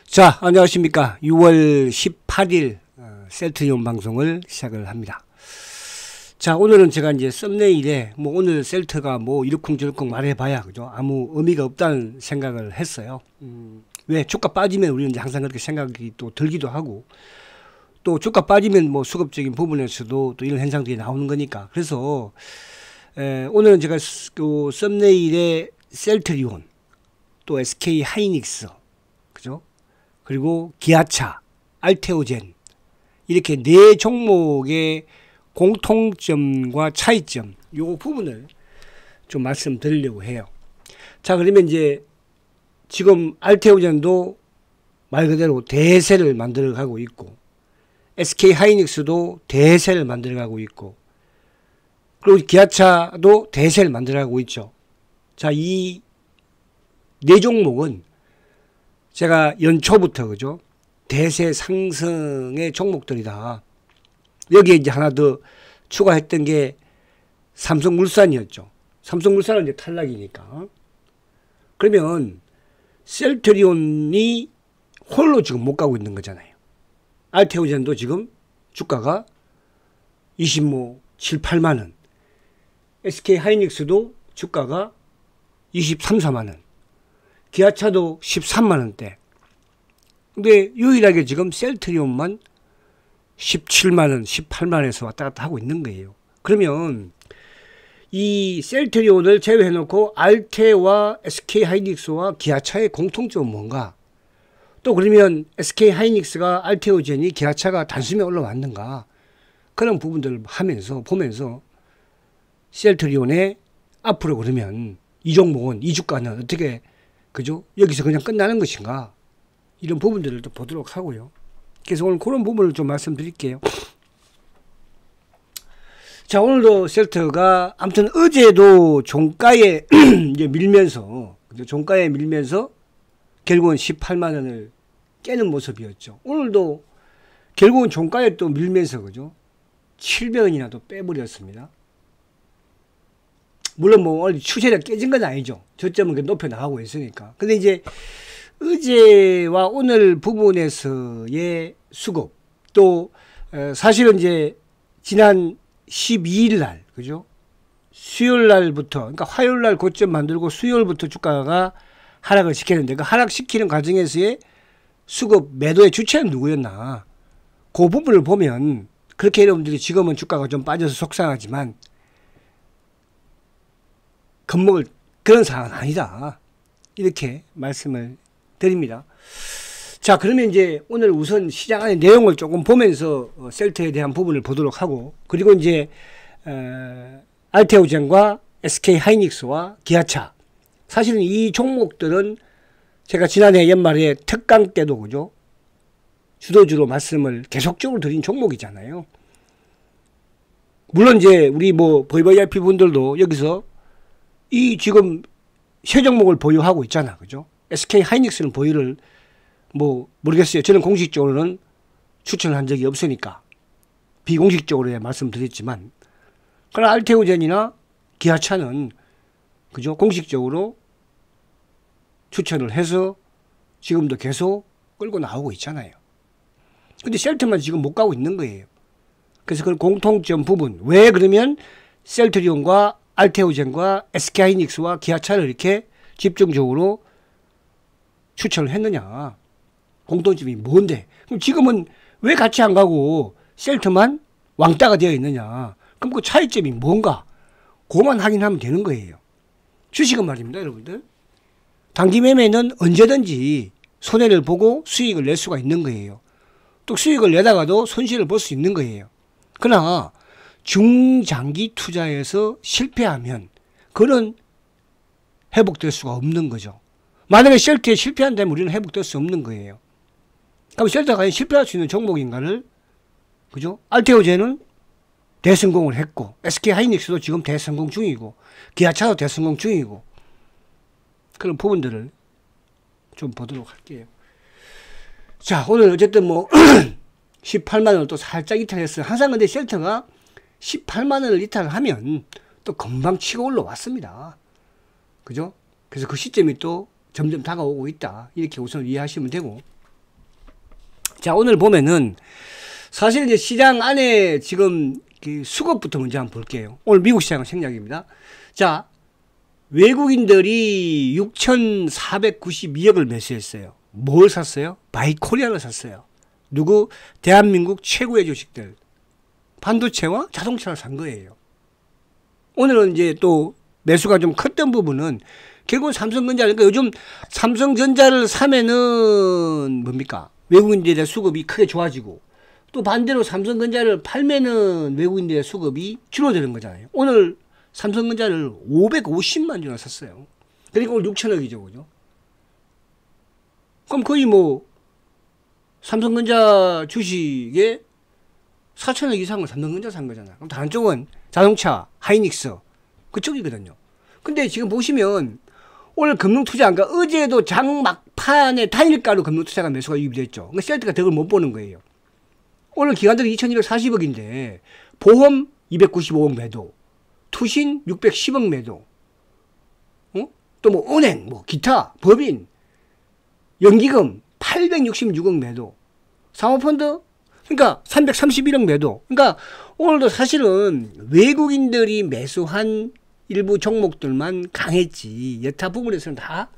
자, 안녕하십니까. 6월 18일 셀트리온 방송을 시작을 합니다. 자, 오늘은 제가 이제 썸네일에 오늘 셀트가 이러쿵저러쿵 말해봐야 그죠? 아무 의미가 없다는 생각을 했어요. 왜 주가 빠지면 우리는 이제 항상 그렇게 생각이 또 들기도 하고, 또 주가 빠지면 수급적인 부분에서도 또 이런 현상들이 나오는 거니까. 그래서 오늘은 제가 그 썸네일에 셀트리온, 또 SK 하이닉스, 그죠? 그리고 기아차, 알테오젠, 이렇게 네 종목의 공통점과 차이점, 요 부분을 좀 말씀드리려고 해요. 자, 그러면 이제 지금 알테오젠도 말 그대로 대세를 만들어 가고 있고, SK 하이닉스도 대세를 만들어 가고 있고, 그리고 기아차도 대세를 만들어 가고 있죠. 자, 이 네 종목은 제가 연초부터 그죠? 대세 상승의 종목들이다. 여기에 이제 하나 더 추가했던 게 삼성물산이었죠. 삼성물산은 이제 탈락이니까. 그러면 셀트리온이 홀로 지금 못 가고 있는 거잖아요. 알테오젠도 지금 주가가 7, 8만원. SK 하이닉스도 주가가 23, 4만원. 기아차도 13만원대. 근데 유일하게 지금 셀트리온만 17만원, 18만원에서 왔다 갔다 하고 있는 거예요. 그러면 이 셀트리온을 제외해놓고 알테와 SK 하이닉스와 기아차의 공통점은 뭔가? 또 그러면 SK 하이닉스가 알테오젠이 기아차가 단숨에 올라왔는가? 그런 부분들을 보면서 셀트리온의 앞으로 그러면 이 종목은 이 주가는 어떻게 그죠? 여기서 그냥 끝나는 것인가? 이런 부분들을 또 보도록 하고요. 그래서 오늘 그런 부분을 좀 말씀드릴게요. 자, 오늘도 셀트가 아무튼 어제도 종가에 이제 밀면서 결국은 18만 원을 깨는 모습이었죠. 오늘도 결국은 종가에 또 밀면서 그죠? 700원이나 또 빼버렸습니다. 물론 오늘 추세가 깨진 건 아니죠. 저점은 높여 나가고 있으니까. 근데 이제 어제와 오늘 부분에서의 수급, 또 사실은 이제 지난 12일 날 그죠? 수요일 날부터, 그러니까 화요일 날 고점 만들고 수요일부터 주가가 하락을 시켰는데, 그 하락시키는 과정에서의 수급 매도의 주체는 누구였나? 그 부분을 보면 그렇게 여러분들이 지금은 주가가 좀 빠져서 속상하지만 겁먹을 그런 상황은 아니다. 이렇게 말씀을 드립니다. 자, 그러면 이제 오늘 우선 시장 안의 내용을 조금 보면서 셀트에 대한 부분을 보도록 하고, 그리고 이제 알테오젠과 SK 하이닉스와 기아차, 사실은 이 종목들은 제가 지난해 연말에 특강 때도 그죠? 주도주로 말씀을 계속적으로 드린 종목이잖아요. 물론 이제 우리 VVIP 분들도 여기서 이 지금 세 종목을 보유하고 있잖아. 그죠? SK 하이닉스는 보유를 모르겠어요. 저는 공식적으로는 추천을 한 적이 없으니까 비공식적으로 말씀드렸지만, 그러나 알테오젠이나 기아차는 그죠? 공식적으로 추천을 해서 지금도 계속 끌고 나오고 있잖아요. 근데 셀트만 지금 못 가고 있는 거예요. 그래서 그 공통점 부분, 왜 그러면 셀트리온과 알테오젠과 SK 하이닉스와 기아차를 이렇게 집중적으로 추천을 했느냐? 공통점이 뭔데? 그럼 지금은 왜 같이 안 가고 셀트만 왕따가 되어 있느냐? 그럼 그 차이점이 뭔가? 그만 확인하면 되는 거예요. 주식은 말입니다, 여러분들. 단기 매매는 언제든지 손해를 보고 수익을 낼 수가 있는 거예요. 또 수익을 내다가도 손실을 볼 수 있는 거예요. 그러나 중장기 투자에서 실패하면 그런 회복될 수가 없는 거죠. 만약에 셀트에 실패한다면 우리는 회복될 수 없는 거예요. 그럼 셀트가 과연 실패할 수 있는 종목인가를, 그죠? 알테오젠은 대성공을 했고, SK 하이닉스도 지금 대성공 중이고, 기아차도 대성공 중이고, 그런 부분들을 좀 보도록 할게요. 자, 오늘 어쨌든 18만원을 또 살짝 이탈했어요. 항상 근데 셀트가 18만원을 이탈하면 또 금방 치고 올라왔습니다. 그죠? 그래서 그 시점이 또 점점 다가오고 있다. 이렇게 우선 이해하시면 되고, 자, 오늘 보면은 사실 이제 시장 안에 지금 그 수급부터 먼저 한번 볼게요. 오늘 미국 시장은 생략입니다. 자, 외국인들이 6,492억을 매수했어요. 뭘 샀어요? 바이코리아를 샀어요. 누구? 대한민국 최고의 주식들. 반도체와 자동차를 산 거예요. 오늘은 이제 또 매수가 좀 컸던 부분은 결국은 삼성전자니까 요즘 삼성전자를 사면은 뭡니까? 외국인들의 수급이 크게 좋아지고 또 반대로 삼성전자를 팔면은 외국인들의 수급이 줄어드는 거잖아요. 오늘 삼성전자를 550만 주나 샀어요. 그러니까 오늘 6천억이죠. 그죠? 그럼 거의 뭐 삼성전자 주식에 4천억 이상을 삼성전자 산 거잖아. 그럼 다른 쪽은 자동차, 하이닉스 그쪽이거든요. 근데 지금 보시면 오늘 금융투자가 어제도 장 막판에 단일가로 금융투자가 매수가 유입이 됐죠. 그러니까 셀트가 덕을 못 보는 거예요. 오늘 기관들이 2240억인데 보험 295억 매도, 투신 610억 매도, 또 뭐 은행, 뭐 기타, 법인, 연기금 866억 매도, 사모펀드 그러니까 331억 매도. 그러니까 오늘도 사실은 외국인들이 매수한 일부 종목들만 강했지 여타 부분에서는 다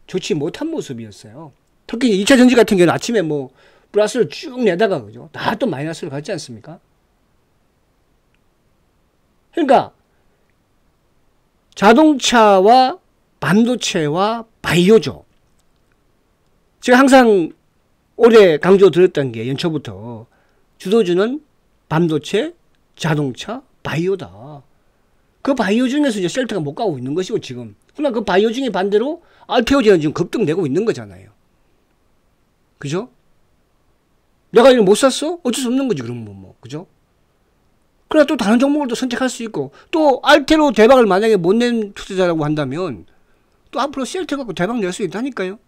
좋지 못한 모습이었어요. 특히 2차 전지 같은 경우는 아침에 뭐 플러스를 쭉 내다가 그죠? 다 또 마이너스를 갔지 않습니까? 그러니까 자동차와 반도체와 바이오죠. 제가 항상 올해 강조 드렸던 게 연초부터 주도주는 반도체, 자동차, 바이오다. 그 바이오 중에서 이제 셀트가 못 가고 있는 것이고 지금. 그러나 그 바이오 중에 반대로 알테오제는 지금 급등되고 있는 거잖아요. 그죠? 내가 이걸 못 샀어? 어쩔 수 없는 거지 그러면 뭐. 그죠? 그러나 또 다른 종목을 또 선택할 수 있고 또 알테로 대박을 만약에 못 낸 투자자라고 한다면 또 앞으로 셀트 갖고 대박 낼 수 있다니까요.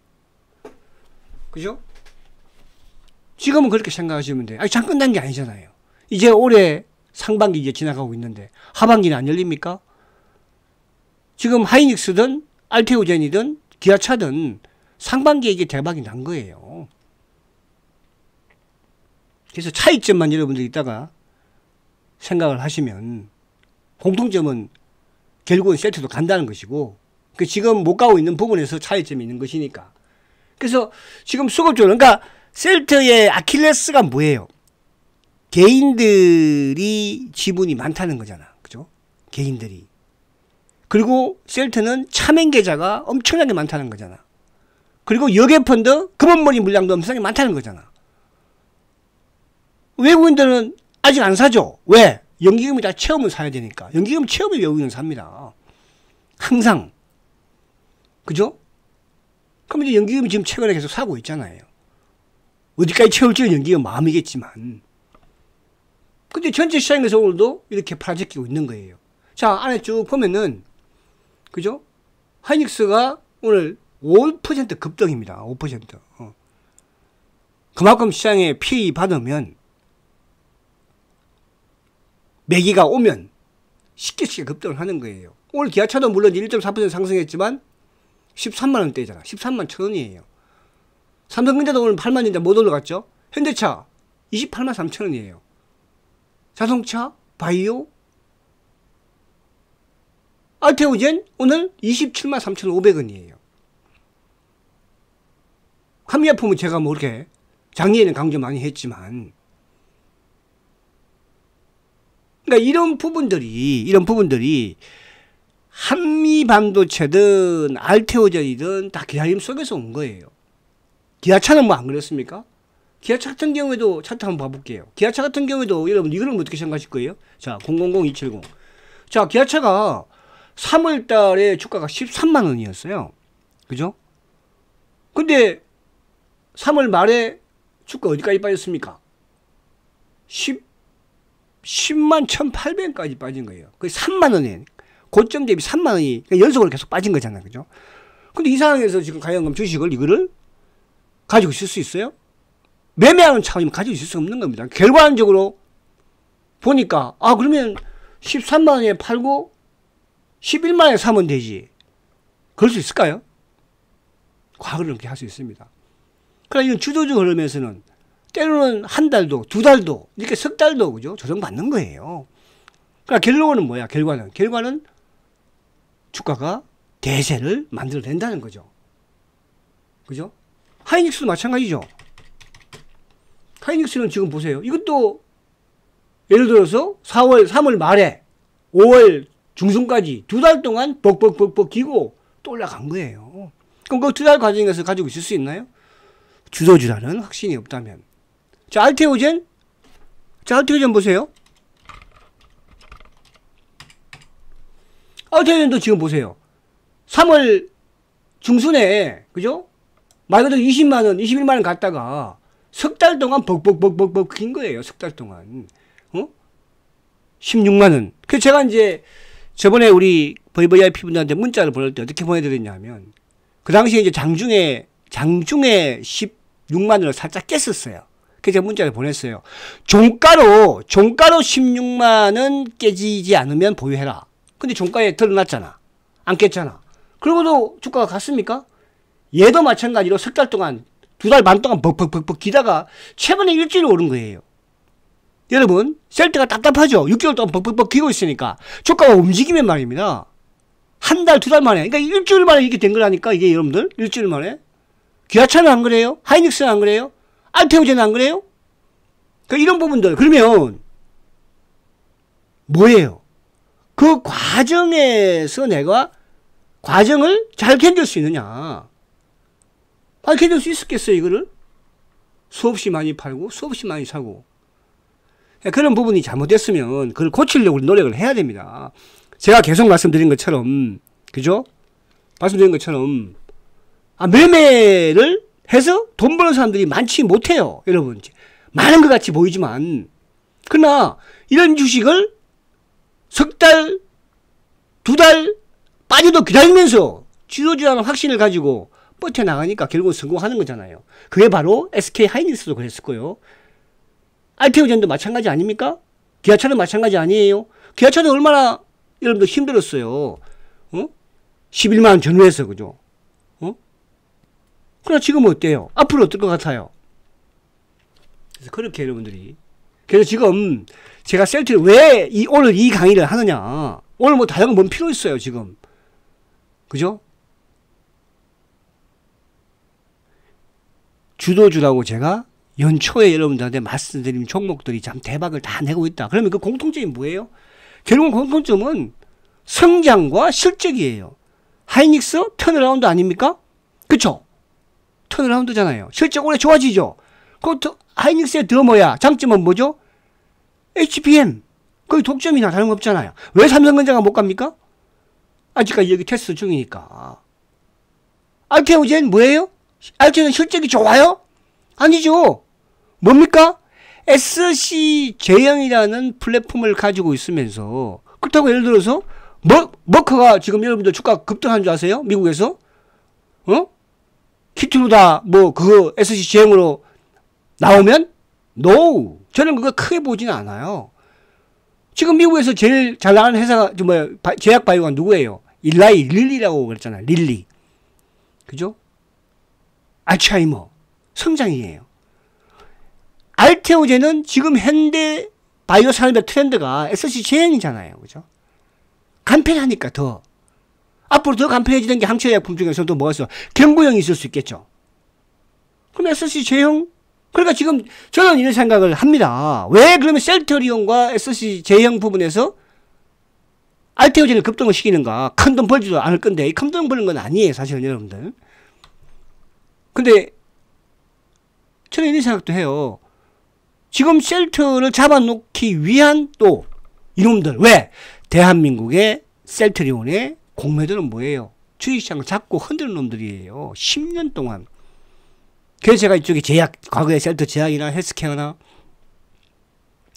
그죠? 지금은 그렇게 생각하시면 돼요. 아니, 장 끝난 게 아니잖아요. 이제 올해 상반기 이제 지나가고 있는데 하반기는 안 열립니까? 지금 하이닉스든 알테오젠이든 기아차든 상반기에 이게 대박이 난 거예요. 그래서 차이점만 여러분들 이따가 생각을 하시면 공통점은 결국은 셀트도 간다는 것이고 그 지금 못 가고 있는 부분에서 차이점이 있는 것이니까. 그래서 지금 수급적으로 그러니까 셀트의 아킬레스가 뭐예요? 개인들이 지분이 많다는 거잖아. 그죠? 개인들이. 그리고 셀트는 차명 계좌가 엄청나게 많다는 거잖아. 그리고 여객펀드 금원머리 물량도 엄청나게 많다는 거잖아. 외국인들은 아직 안 사죠. 왜? 연기금이 다 체험을 사야 되니까. 연기금 체험을 외국인은 삽니다. 항상. 그죠? 그럼 이제 연기금이 지금 최근에 계속 사고 있잖아요. 어디까지 채울지는 연기금 마음이겠지만. 근데 전체 시장에서 오늘도 이렇게 팔아제끼고 있는 거예요. 자, 안에 쭉 보면은, 그죠? 하이닉스가 오늘 5% 급등입니다. 5%. 그만큼 시장에 피해 받으면, 매기가 오면 쉽게 급등을 하는 거예요. 오늘 기아차도 물론 1.4% 상승했지만 13만원대잖아. 13만 1천원이에요. 삼성전자도 오늘 8만원인데 못 올라갔죠. 현대차 28만 3천원이에요. 자동차, 바이오, 알테오젠 오늘 27만 3,500원이에요. 한미약품은 제가 뭐 이렇게 작년에는 강조 많이 했지만 그러니까 이런 부분들이 한미 반도체든 알테오젠이든 다 기다림 속에서 온 거예요. 기아차는 뭐 안 그렇습니까? 기아차 같은 경우에도 차트 한번 봐볼게요. 기아차 같은 경우에도 여러분 이거는 어떻게 생각하실 거예요? 자, 000270. 자, 기아차가 3월 달에 주가가 13만 원이었어요. 그죠? 근데 3월 말에 주가 어디까지 빠졌습니까? 10만 1,800원까지 빠진 거예요. 거의 3만 원에 고점 대비 3만 원이 연속으로 계속 빠진 거잖아요. 그죠? 근데 이 상황에서 지금 가연금 주식을 이거를 가지고 있을 수 있어요? 매매하는 차원이면 가지고 있을 수 없는 겁니다. 결과적으로 보니까 그러면 13만 원에 팔고 11만 원에 사면 되지. 그럴 수 있을까요? 과거를 그렇게 할 수 있습니다. 그러나 이런 주도적 흐름에서는 때로는 한 달도, 두 달도, 이렇게 석 달도, 그죠? 조정받는 거예요. 그러니까 결론은 뭐야? 결과는 주가가 대세를 만들어낸다는 거죠. 그죠? 하이닉스도 마찬가지죠. 하이닉스는 지금 보세요. 이것도 예를 들어서 3월 말에 5월 중순까지 두 달 동안 벅벅벅벅 기고 또 올라간 거예요. 그럼 그 두 달 과정에서 가지고 있을 수 있나요? 주도주라는 확신이 없다면. 자, 알테오젠 보세요. 알테오젠도 지금 보세요. 3월 중순에, 그죠? 말 그대로 20만원, 21만원 갔다가 석 달 동안 벅벅벅벅벅 긴 거예요. 석 달 동안. 16만원. 그래서 제가 이제 저번에 우리 VVIP 분들한테 문자를 보낼 때 어떻게 보내드렸냐면, 그 당시에 이제 장중에 16만원을 살짝 깼었어요. 그래서 제가 문자를 보냈어요. 종가로 16만원 깨지지 않으면 보유해라. 근데 종가에 드러났잖아. 안 깼잖아. 그러고도 주가가 갔습니까? 얘도 마찬가지로 석 달 동안, 두 달 반 동안 벅벅벅벅 기다가 최근에 일주일 오른 거예요. 여러분, 셀트가 답답하죠? 6개월 동안 벅벅벅 기고 있으니까. 주가가 움직이면 말입니다. 한 달, 두 달 만에. 그러니까 일주일 만에 이렇게 된 거라니까, 이게 여러분들. 일주일 만에. 기아차는 안 그래요? 하이닉스는 안 그래요? 알테오젠은 안 그래요? 그러니까 이런 부분들. 그러면, 뭐예요? 그 과정에서 내가 과정을 잘 견딜 수 있느냐. 견딜 수 있었겠어요, 이거를? 수없이 많이 팔고, 수없이 많이 사고. 그런 부분이 잘못됐으면 그걸 고치려고 노력을 해야 됩니다. 제가 계속 말씀드린 것처럼, 그죠? 말씀드린 것처럼, 매매를 해서 돈 버는 사람들이 많지 못해요, 여러분. 많은 것 같이 보이지만. 그러나, 이런 주식을 석 달, 두 달 빠져도 기다리면서 지도주라는 확신을 가지고 버텨나가니까 결국은 성공하는 거잖아요. 그게 바로 SK 하이닉스도 그랬었고요. 알테오젠도 마찬가지 아닙니까? 기아차는 마찬가지 아니에요? 기아차는 얼마나 여러분들 힘들었어요. 11만원 전후해서, 그죠? 그러나 지금은 어때요? 앞으로 어떨 것 같아요? 그래서 그렇게 여러분들이. 그래서 지금 제가 셀트를 왜 오늘 이 강의를 하느냐. 오늘 뭐 다른 건 뭔 필요 있어요, 지금. 그죠? 주도주라고 제가 연초에 여러분들한테 말씀드린 종목들이 참 대박을 다 내고 있다. 그러면 그 공통점이 뭐예요? 결국 공통점은 성장과 실적이에요. 하이닉스 턴어라운드 아닙니까? 그쵸? 턴어라운드잖아요. 실적 올해 좋아지죠? 하이닉스의 더 뭐야? 장점은 뭐죠? HBM. 거기 독점이나 다름없잖아요. 왜 삼성전자가 못 갑니까? 아직까지 여기 테스트 중이니까. 알테오젠 뭐예요? 알테오젠 실적이 좋아요? 아니죠. 뭡니까? SC제형이라는 플랫폼을 가지고 있으면서, 그렇다고 예를 들어서 머커가 지금 여러분들 주가 급등한 줄 아세요? 미국에서? 키트루다 그거 SC제형으로 나오면? No. 저는 그거 크게 보지는 않아요. 지금 미국에서 제일 잘 나가는 회사가 제약 바이오가 누구예요? 릴리라고 그랬잖아요. 릴리. 그죠? 알츠하이머. 성장이에요. 알테오젠은 지금 현대 바이오 산업의 트렌드가 SC제형이잖아요. 그죠? 간편하니까 더. 앞으로 더 간편해지는 게 항체의약품 중에서도 뭐가 있어? 경구형이 있을 수 있겠죠. 그럼 SC제형? 그러니까 지금 저는 이런 생각을 합니다. 왜 그러면 셀트리온과 SC제형 부분에서 알테오젠을 급등을 시키는가? 큰 돈 벌지도 않을 건데, 큰 돈 버는 건 아니에요, 사실은 여러분들. 근데 저는 이런 생각도 해요. 지금 셀트를 잡아놓기 위한 또 이놈들. 왜? 대한민국의 셀트리온의 공매도는 뭐예요? 주식시장을 잡고 흔드는 놈들이에요. 10년 동안. 그래서 제가 이쪽에 제약, 과거에 셀트 제약이나 헬스케어나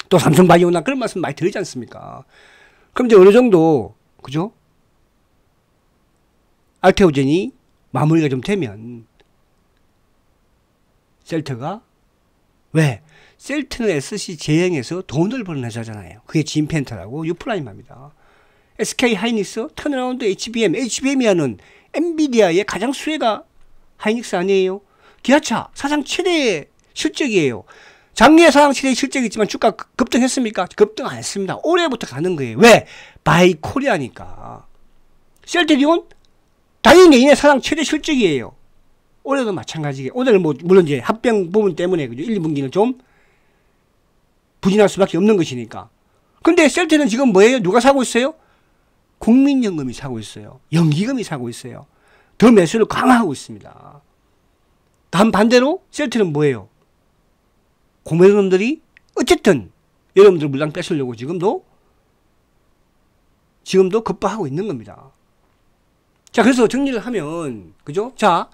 또 삼성바이오나 그런 말씀 많이 드리지 않습니까? 그럼 이제 어느 정도, 그죠? 알테오젠이 마무리가 좀 되면 셀트가 왜? 셀트는 SC제형에서 돈을 버는 회사잖아요. 그게 진펜터라고 유프라임합니다. SK 하이닉스, 턴어라운드 HBM이라는 엔비디아의 가장 수혜가 하이닉스 아니에요? 기아차 사상 최대의 실적이에요. 작년에 사상 최대 실적이 있지만 주가 급등했습니까? 급등 안 했습니다. 올해부터 가는 거예요. 왜? 바이 코리아니까. 셀트리온 당연히 내년에 사상 최대 실적이에요. 올해도 마찬가지예요. 오늘은 뭐 물론 이제 합병 부분 때문에 그죠? 1, 2분기는 좀 부진할 수밖에 없는 것이니까. 근데 셀트는 지금 뭐예요? 누가 사고 있어요? 국민연금이 사고 있어요. 연기금이 사고 있어요. 더 매수를 강화하고 있습니다. 단 반대로 셀트는 뭐예요? 공매도놈들이 어쨌든 여러분들 물량 뺏으려고 지금도 급박하고 있는 겁니다. 자, 그래서 정리를 하면 그죠? 자,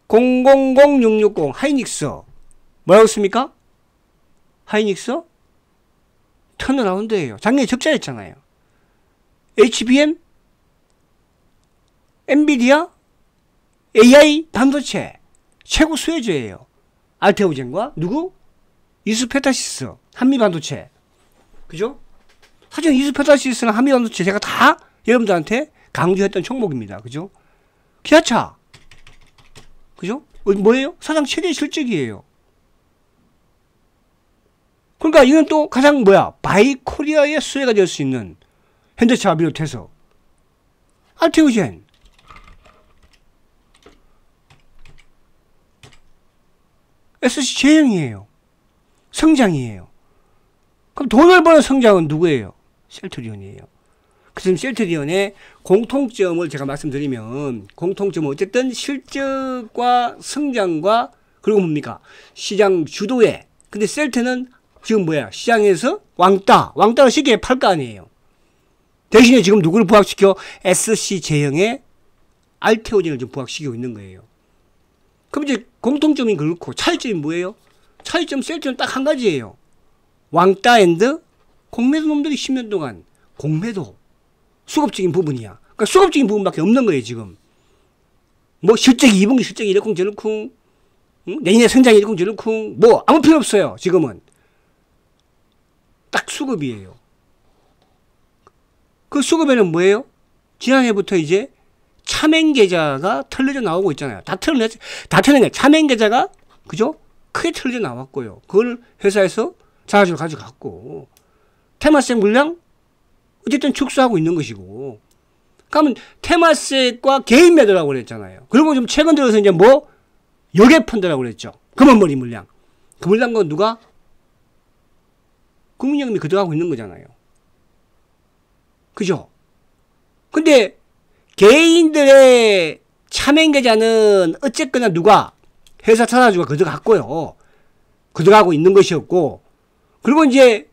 000660 하이닉스 뭐라고 했습니까? 하이닉스 턴어라운드예요. 작년에 적자였잖아요. HBM, 엔비디아, AI 반도체 최고 수혜주예요. 알테오젠과 누구? 이스페타시스 한미반도체. 그죠? 사실 이스페타시스나 한미반도체 제가 다 여러분들한테 강조했던 종목입니다. 그죠? 기아차. 그죠? 뭐예요? 사상 최대 실적이에요. 그러니까 이건 또 가장 바이코리아의 수혜가 될 수 있는 현대차와 비롯해서 알테오젠, SC제형이에요. 성장이에요. 그럼 돈을 버는 성장은 누구예요? 셀트리온이에요. 그래서 셀트리온의 공통점을 제가 말씀드리면 공통점은 어쨌든 실적과 성장과 그리고 뭡니까? 시장 주도에. 근데 셀트는 지금 시장에서 왕따를 쉽게 팔 거 아니에요. 대신에 지금 누구를 부각시켜? SC제형의 알테오젠을 좀 부각시키고 있는 거예요. 그럼 이제 공통점이 그렇고 차이점이 뭐예요? 차이점 셀트는 딱 한 가지예요. 왕따 앤드 공매도 놈들이 10년 동안 공매도 수급적인 부분이야. 그러니까 수급적인 부분밖에 없는 거예요 지금. 뭐 실적이 2분기 실적이 이러쿵 저러쿵 내년에 성장이 이러쿵 저러쿵 뭐 아무 필요 없어요 지금은. 딱 수급이에요. 그 수급에는 뭐예요? 지난해부터 이제 차맹계좌가 털려져 나오고 있잖아요. 다 털려내 차맹계좌가 그죠? 크게 털려져 나왔고요. 그걸 회사에서 자사주로 가져갔고 테마세 물량 어쨌든 축소하고 있는 것이고. 그러면 테마세과 개인 매도라고 그랬잖아요. 그리고 좀 최근 들어서 이제 여객 펀드라고 그랬죠. 금원머리 물량. 그 물량은 누가? 국민연금이 그득하고 있는 거잖아요. 그죠? 근데 개인들의 차맹계좌는 어쨌거나 누가? 회사 자사주가 그득하고요. 그득하고 있는 것이었고, 그리고 이제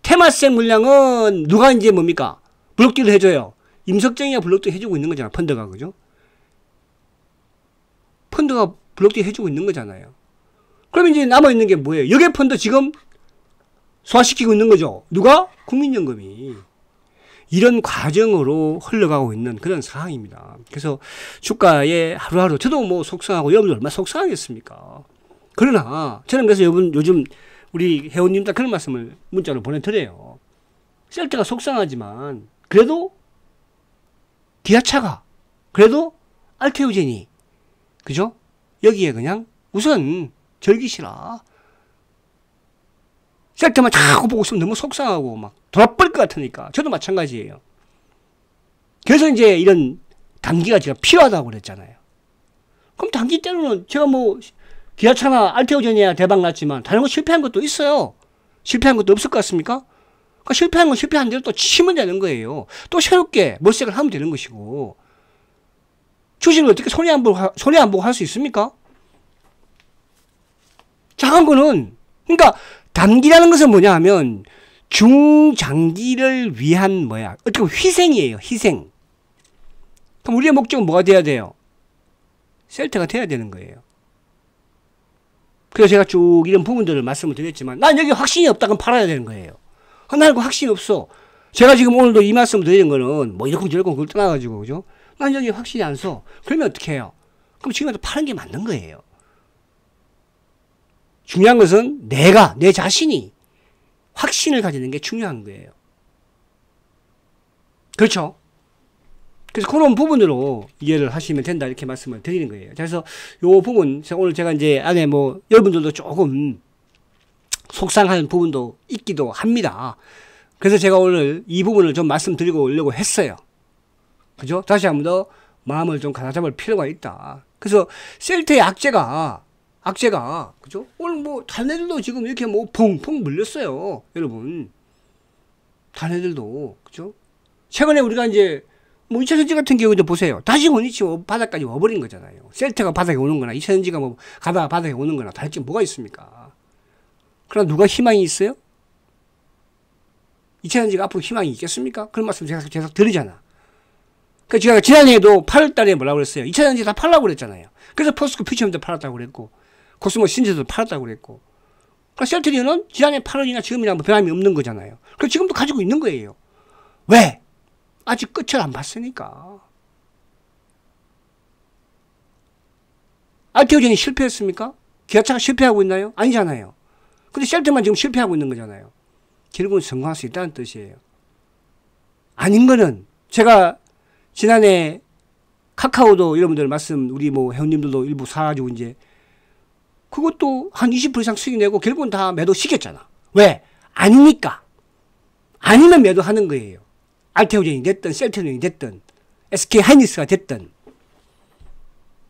테마세 물량은 누가 이제 뭡니까? 블록딜을 해줘요. 임석정이가 블록딜 해주고 있는 거잖아. 펀드가. 그죠? 펀드가 블록딜 해주고 있는 거잖아요. 그러면 이제 남아있는 게 뭐예요? 여객 펀드 지금 소화시키고 있는 거죠. 누가? 국민연금이. 이런 과정으로 흘러가고 있는 그런 상황입니다. 그래서 주가에 하루하루 저도 속상하고 여러분들 얼마나 속상하겠습니까? 그러나 저는 그래서 요즘 우리 회원님들 그런 말씀을 문자로 보내드려요. 셀트가 속상하지만 그래도 기아차가 그래도 알테오젠이 그죠? 여기에 그냥 우선 즐기시라. 셀트만 자꾸 보고 있으면 너무 속상하고 막 돌아버릴 것 같으니까. 저도 마찬가지예요. 그래서 이제 이런 단기가 제가 필요하다고 그랬잖아요. 그럼 단기 때로는 제가 기아차나 알테오젠이야 대박 났지만 다른 거 실패한 것도 있어요. 실패한 것도 없을 것 같습니까? 그러니까 실패한 건 실패한 대로 또 치면 되는 거예요. 또 새롭게 몰색을 하면 되는 것이고. 주식을 어떻게 손해 안 보고 할 수 있습니까? 작은 거는 그러니까 단기라는 것은 뭐냐 하면 중장기를 위한 어떻게 보면 희생이에요. 희생. 그럼 우리의 목적은 뭐가 돼야 돼요? 셀트가 돼야 되는 거예요. 그래서 제가 쭉 이런 부분들을 말씀을 드렸지만 난 여기 확신이 없다 그럼 팔아야 되는 거예요. 난 그 확신이 없어. 제가 지금 오늘도 이 말씀을 드리는 거는 이렇게 저렇게 그걸 떠나가지고 그죠? 난 여기 확신이 안 서. 그러면 어떻게 해요? 그럼 지금부터 파는 게 맞는 거예요. 중요한 것은 내 자신이 확신을 가지는 게 중요한 거예요. 그렇죠? 그래서 그런 부분으로 이해를 하시면 된다 이렇게 말씀을 드리는 거예요. 그래서 요 부분 오늘 제가 이제 안에 뭐 여러분들도 조금 속상한 부분도 있기도 합니다. 그래서 제가 오늘 이 부분을 좀 말씀드리고 오려고 했어요. 그죠? 다시 한 번 더 마음을 좀 가다잡을 필요가 있다. 그래서 셀트의 악재가 그죠? 오늘 뭐 다른 애들도 지금 이렇게 뭐 펑펑 물렸어요. 여러분. 다른 애들도 그죠? 최근에 우리가 이제 뭐 2차전지 같은 경우도 보세요. 다시 원위치 바닥까지 와버린 거잖아요. 셀트가 바닥에 오는 거나 2차전지가 뭐 가다가 바닥에 오는 거나 다를지 뭐가 있습니까? 그러나 누가 희망이 있어요? 2차전지가 앞으로 희망이 있겠습니까? 그런 말씀 제가 계속 드리잖아. 그러니까 제가 지난해에도 8월 달에 뭐라고 그랬어요? 2차전지 다 팔라고 그랬잖아요. 그래서 포스코 퓨처도 팔았다고 그랬고, 코스모 신재도 팔았다고 그랬고. 그러니까 셀트리온은 지난해 8월이나 지금이나 뭐 변함이 없는 거잖아요. 그래서 지금도 가지고 있는 거예요. 왜? 아직 끝을 안 봤으니까. 알테오젠이 실패했습니까? 기아차가 실패하고 있나요? 아니잖아요. 근데 셀트만 지금 실패하고 있는 거잖아요. 결국은 성공할 수 있다는 뜻이에요. 아닌 거는 제가 지난해 카카오도 여러분들 말씀 우리 뭐 회원님들도 일부 사가지고 이제 그것도 한 20% 이상 수익 내고 결국은 다 매도 시켰잖아. 왜? 아니니까. 아니면 매도하는 거예요. 알테오젠이 됐든 셀트리온이 됐든 SK 하이닉스가 됐든.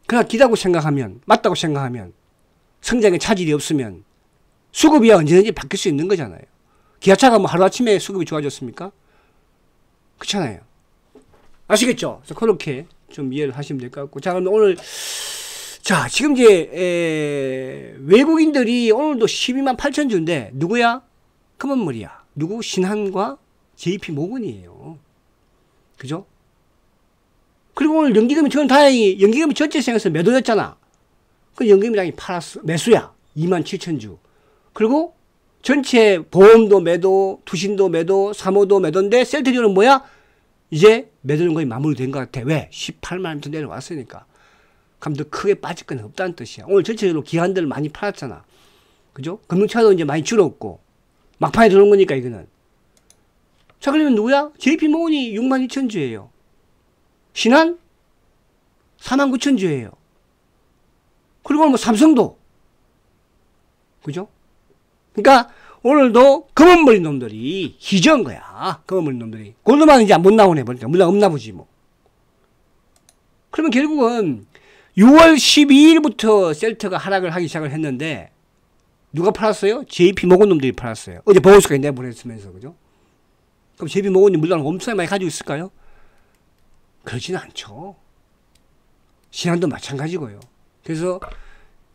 그러나 기다고 생각하면 맞다고 생각하면 성장에 차질이 없으면 수급이 언제든지 바뀔 수 있는 거잖아요. 기아차가 뭐 하루아침에 수급이 좋아졌습니까? 그렇잖아요. 아시겠죠? 그래서 그렇게 좀 이해를 하시면 될 것 같고. 자, 그럼 오늘, 자, 지금 이제, 외국인들이 오늘도 12만 8천 주인데, 누구야? 금은물이야. 누구? 신한과 JP 모건이에요. 그죠? 그리고 오늘 연기금이 저는 다행히, 연기금이 전체생에서 매도였잖아. 그 연기금이 다행히 팔았어. 매수야. 2만 7천 주. 그리고 전체 보험도 매도, 투신도 매도, 사모도 매도인데, 셀트리온은 뭐야? 이제 매도는 거의 마무리된 것 같아. 왜? 18만 원 내려왔으니까. 그럼 더 크게 빠질 건 없다는 뜻이야. 오늘 전체적으로 기관들을 많이 팔았잖아. 그죠? 금융차도 이제 많이 줄었고. 막판에 들어온 거니까, 이거는. 자, 그러면 누구야? JP모건이 6만 2천 주예요. 신한? 4만 9천 주예요. 그리고 뭐 삼성도. 그죠? 그러니까, 오늘도 검은머리 놈들이 희저은 거야. 검은머리 놈들이. 골드만 이제 못 나오네. 보니까. 물론 없나 보지 뭐. 그러면 결국은 6월 12일부터 셀트가 하락을 하기 시작을 했는데 누가 팔았어요? JP모건 놈들이 팔았어요. 어제 보고서까지 내보냈으면서. 그죠? 그럼 JP모건이 물론 엄청 많이 가지고 있을까요? 그러지는 않죠. 신한도 마찬가지고요. 그래서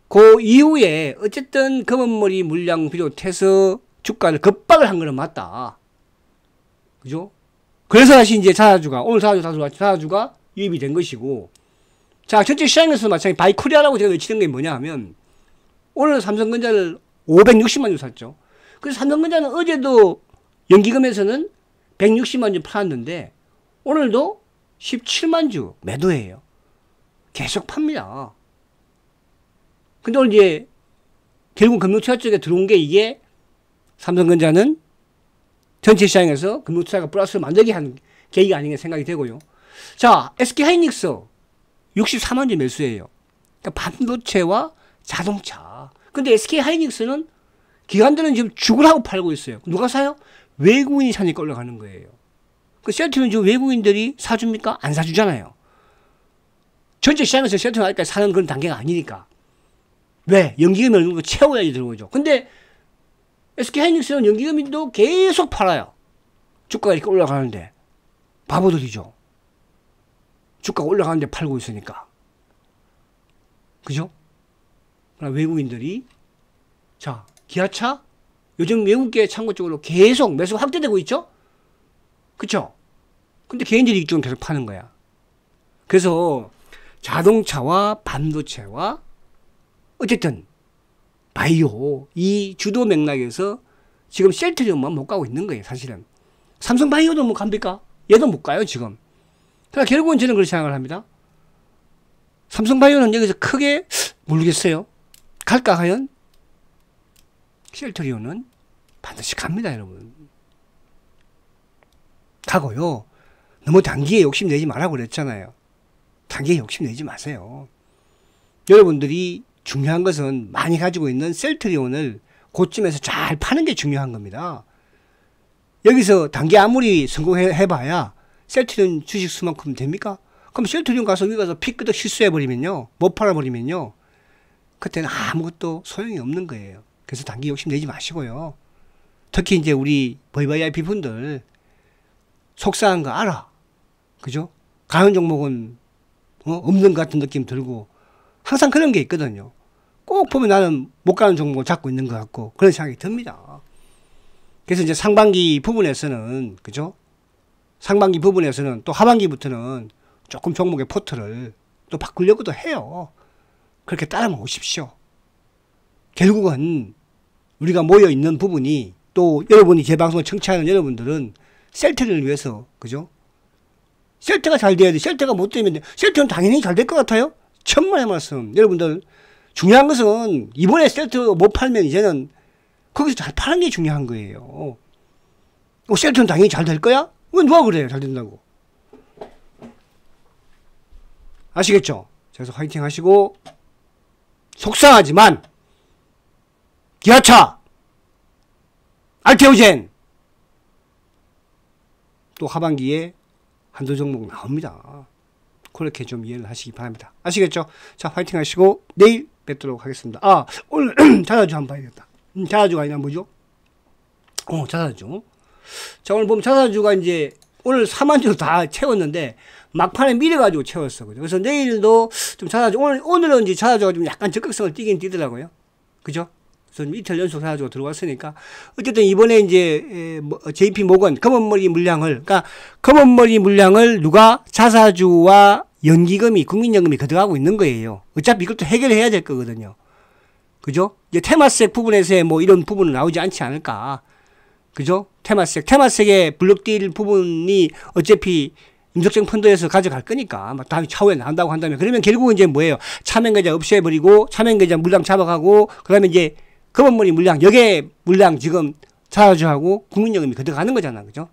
그 이후에 어쨌든 검은머리 물량 비롯해서 주가를 급박을 한 거는 맞다. 그죠? 그래서 다시 이제 오늘 자사주가 유입이 된 것이고, 자, 전체 시장에서 마찬가지 바이코리아라고 제가 외치는 게 뭐냐 하면, 오늘 삼성전자를 560만 주 샀죠. 그래서 삼성전자는 어제도 연기금에서는 160만 주 팔았는데, 오늘도 17만 주 매도해요. 계속 팝니다. 근데 오늘 이제 결국 금융투자 쪽에 들어온 게 이게 삼성전자는 전체 시장에서 금융투자가 플러스를 만들게 한 계기가 아닌가 생각이 되고요. 자, SK하이닉스 64만 주 매수예요. 그러니까 반도체와 자동차. 근데 SK하이닉스는 기관들은 지금 죽으라고 팔고 있어요. 누가 사요? 외국인이 사니까 올라가는 거예요. 그 셀트는 지금 외국인들이 사줍니까? 안 사주잖아요. 전체 시장에서 셀트는 아직까지 사는 그런 단계가 아니니까. 왜? 연기금이 어느 정도 채워야지 들어오죠. 근데 SK하이닉스는 연기금도 계속 팔아요. 주가가 이렇게 올라가는데. 바보들이죠. 주가가 올라가는데 팔고 있으니까. 그죠? 외국인들이, 자, 기아차? 요즘 외국계 창고 쪽으로 계속 매수가 확대되고 있죠? 그쵸? 근데 개인들이 이쪽은 계속 파는 거야. 그래서 자동차와 반도체와 어쨌든 바이오 이 주도 맥락에서 지금 셀트리온만 못 가고 있는 거예요. 사실은 삼성바이오도 뭐 갑니까? 얘도 못 가요 지금. 그러니까 결국은 저는 그렇게 생각을 합니다. 삼성바이오는 여기서 크게 모르겠어요. 갈까 하연? 셀트리온은 반드시 갑니다 여러분. 가고요. 너무 단기에 욕심내지 말라고 그랬잖아요. 단기에 욕심내지 마세요. 여러분들이 중요한 것은 많이 가지고 있는 셀트리온을 고점에서 잘 파는 게 중요한 겁니다. 여기서 단기 아무리 성공해봐야 셀트리온 주식 수만큼 됩니까? 그럼 셀트리온 가서 여기 가서 피 끄덕 실수해버리면요, 못 팔아버리면요, 그때는 아무것도 소용이 없는 거예요. 그래서 단기 욕심 내지 마시고요. 특히 이제 우리 VVIP 분들 속상한 거 알아. 그죠? 가는 종목은 없는 것 같은 느낌 들고 항상 그런 게 있거든요. 꼭 보면 나는 못 가는 종목을 잡고 있는 것 같고 그런 생각이 듭니다. 그래서 이제 상반기 부분에서는, 그죠? 상반기 부분에서는 또 하반기부터는 조금 종목의 포트를 또 바꾸려고도 해요. 그렇게 따라만 오십시오. 결국은 우리가 모여 있는 부분이, 또 여러분이 제 방송을 청취하는 여러분들은 셀트를 위해서, 그죠? 셀트가 잘 돼야 돼. 셀트가 못 되면, 셀트는 당연히 잘 될 것 같아요? 천만의 말씀. 여러분들, 중요한 것은 이번에 셀트 못 팔면 이제는 거기서 잘 파는 게 중요한 거예요. 셀트는 당연히 잘 될 거야? 누가 그래요? 잘 된다고. 아시겠죠? 그래서 화이팅 하시고, 속상하지만 기아차, 알테오젠 또 하반기에 한두 종목 나옵니다. 그렇게 좀 이해를 하시기 바랍니다. 아시겠죠? 자, 화이팅 하시고 내일 뵙도록 하겠습니다. 아, 오늘 자사주 한번 봐야겠다. 자사주가 아니라 뭐죠? 자사주. 자, 오늘 보면 자사주가 이제 오늘 4만 주 다 채웠는데 막판에 밀어가지고 채웠어. 그래서 내일도 좀 자사주, 오늘은 이제 자사주가 좀 약간 적극성을 띠긴 띠더라고요. 그죠? 그래서 이틀 연속 자사주가 들어왔으니까 어쨌든 이번에 이제 JP 모건 검은머리 물량을, 그러니까 검은머리 물량을 누가 자사주와 연기금이, 국민연금이 거둬가고 있는 거예요. 어차피 이것도 해결해야 될 거거든요. 그죠? 이제 테마색 부분에서의 뭐 이런 부분은 나오지 않지 않을까. 그죠? 테마색의 블록딜 부분이 어차피 임석정 펀드에서 가져갈 거니까, 막 다음에 차후에 나온다고 한다면, 그러면 결국은 이제 뭐예요? 차명계좌 없애버리고, 차명계좌 물량 잡아가고, 그 다음에 이제 검은머리 물량, 여기에 물량 지금 자사주하고 국민연금이 거둬가는 거잖아. 그죠?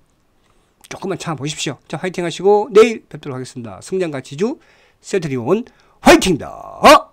조금만 참아보십시오. 자, 화이팅 하시고, 내일 뵙도록 하겠습니다. 성장가치주 셀트리온 화이팅다!